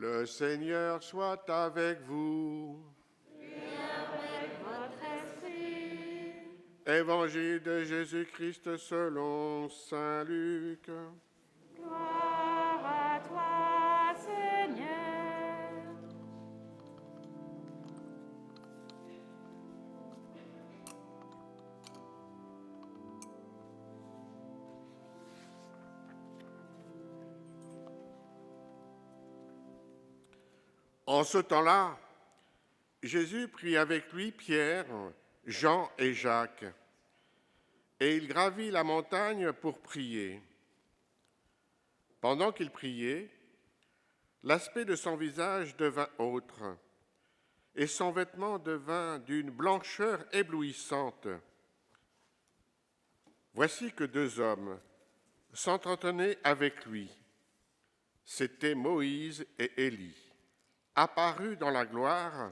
Le Seigneur soit avec vous. Et avec votre esprit. Évangile de Jésus-Christ selon saint Luc. Gloire à toi, Seigneur. En ce temps-là, Jésus prit avec lui Pierre, Jean et Jacques, et il gravit la montagne pour prier. Pendant qu'il priait, l'aspect de son visage devint autre, et son vêtement devint d'une blancheur éblouissante. Voici que deux hommes s'entretenaient avec lui. C'étaient Moïse et Élie. Apparus dans la gloire,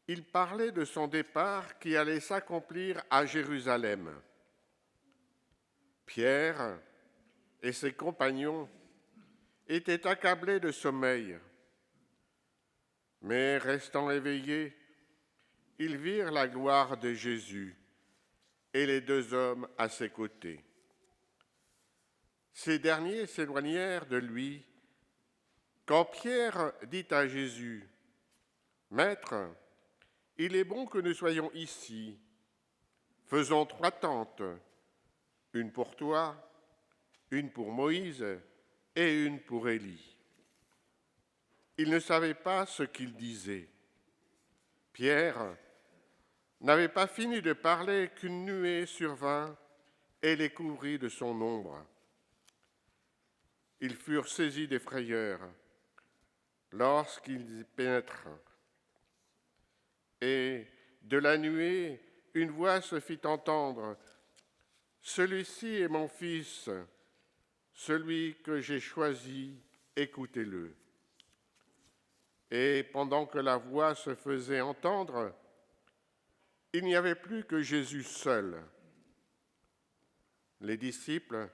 il parlait de son départ qui allait s'accomplir à Jérusalem. Pierre et ses compagnons étaient accablés de sommeil, mais restant éveillés, ils virent la gloire de Jésus et les deux hommes à ses côtés. Ces derniers s'éloignèrent de lui quand Pierre dit à Jésus, « Maître, il est bon que nous soyons ici. Faisons 3 tentes, une pour toi, une pour Moïse et une pour Élie. » Il ne savait pas ce qu'il disait. Pierre n'avait pas fini de parler qu'une nuée survint et les couvrit de son ombre. Ils furent saisis de frayeur lorsqu'ils y pénétrèrent. Et de la nuée, une voix se fit entendre. « Celui-ci est mon fils, celui que j'ai choisi, écoutez-le. » Et pendant que la voix se faisait entendre, il n'y avait plus que Jésus seul. Les disciples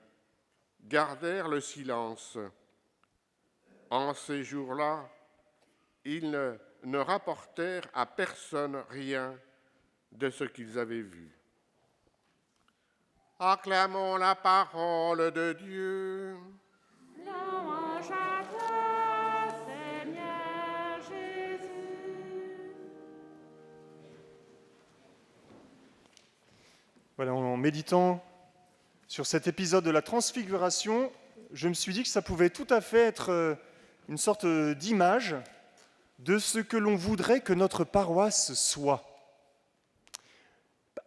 gardèrent le silence. En ces jours-là, ils ne rapportèrent à personne rien de ce qu'ils avaient vu. Acclamons la parole de Dieu. Louange à toi, Seigneur Jésus. Voilà, en méditant sur cet épisode de la Transfiguration, je me suis dit que ça pouvait tout à fait être une sorte d'image de ce que l'on voudrait que notre paroisse soit,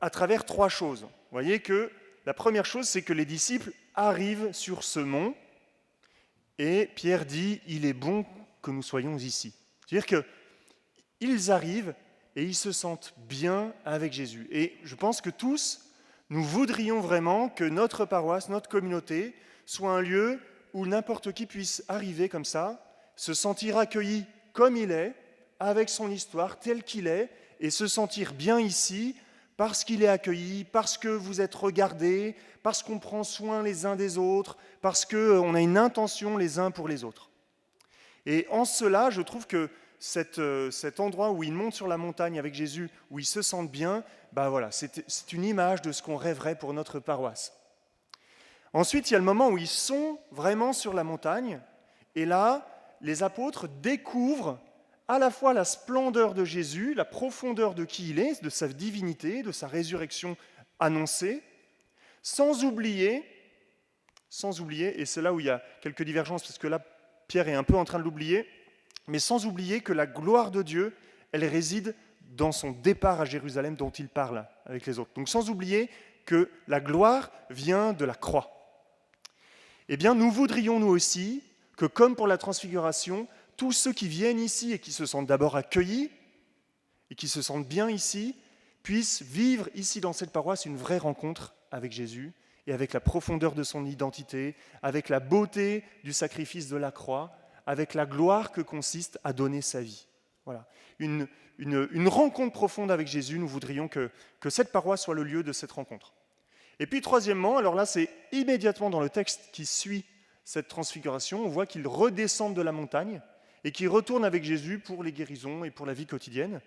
à travers 3 choses. Vous voyez que la première chose, c'est que les disciples arrivent sur ce mont et Pierre dit « Il est bon que nous soyons ici ». C'est-à-dire qu'ils arrivent et ils se sentent bien avec Jésus. Et je pense que tous, nous voudrions vraiment que notre paroisse, notre communauté, soit un lieu où n'importe qui puisse arriver comme ça, se sentir accueilli comme il est, avec son histoire, tel qu'il est, et se sentir bien ici, parce qu'il est accueilli, parce que vous êtes regardés, parce qu'on prend soin les uns des autres, parce qu'on a une intention les uns pour les autres. Et en cela, je trouve que cet endroit où ils montent sur la montagne avec Jésus, où ils se sentent bien, voilà, c'est une image de ce qu'on rêverait pour notre paroisse. Ensuite, il y a le moment où ils sont vraiment sur la montagne, et là, les apôtres découvrent à la fois la splendeur de Jésus, la profondeur de qui il est, de sa divinité, de sa résurrection annoncée, sans oublier, et c'est là où il y a quelques divergences, parce que là, Pierre est un peu en train de l'oublier, mais sans oublier que la gloire de Dieu, elle réside dans son départ à Jérusalem dont il parle avec les autres. Donc sans oublier que la gloire vient de la croix. Eh bien, nous voudrions nous aussi que, comme pour la Transfiguration, tous ceux qui viennent ici et qui se sentent d'abord accueillis et qui se sentent bien ici, puissent vivre ici dans cette paroisse une vraie rencontre avec Jésus et avec la profondeur de son identité, avec la beauté du sacrifice de la croix, avec la gloire que consiste à donner sa vie. Voilà. Une rencontre profonde avec Jésus, nous voudrions que cette paroisse soit le lieu de cette rencontre. Et puis troisièmement, alors là c'est immédiatement dans le texte qui suit cette transfiguration, on voit qu'ils redescendent de la montagne et qui retournent avec Jésus pour les guérisons et pour la vie quotidienne.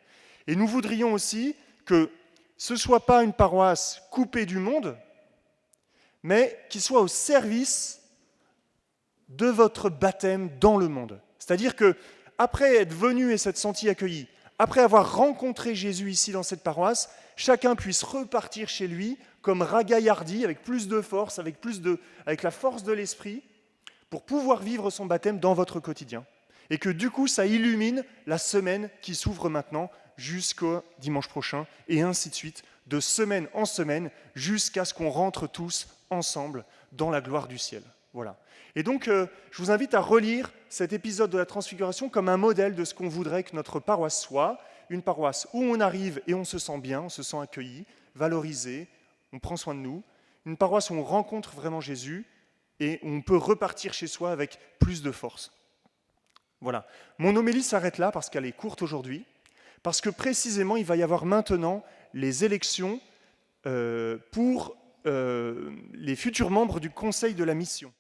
Et nous voudrions aussi que ce ne soit pas une paroisse coupée du monde, mais qui soit au service de votre baptême dans le monde. C'est-à-dire que après être venu et s'être senti accueilli, après avoir rencontré Jésus ici dans cette paroisse, chacun puisse repartir chez lui comme ragaillardi, avec plus de force, avec la force de l'esprit, pour pouvoir vivre son baptême dans votre quotidien. Et que du coup, ça illumine la semaine qui s'ouvre maintenant jusqu'au dimanche prochain, et ainsi de suite, de semaine en semaine, jusqu'à ce qu'on rentre tous ensemble dans la gloire du ciel. Voilà. Et donc, je vous invite à relire cet épisode de la Transfiguration comme un modèle de ce qu'on voudrait que notre paroisse soit, une paroisse où on arrive et on se sent bien, on se sent accueilli, valorisé, on prend soin de nous, une paroisse où on rencontre vraiment Jésus et où on peut repartir chez soi avec plus de force. Voilà. Mon homélie s'arrête là parce qu'elle est courte aujourd'hui, parce que précisément, il va y avoir maintenant les élections pour les futurs membres du Conseil de la Mission.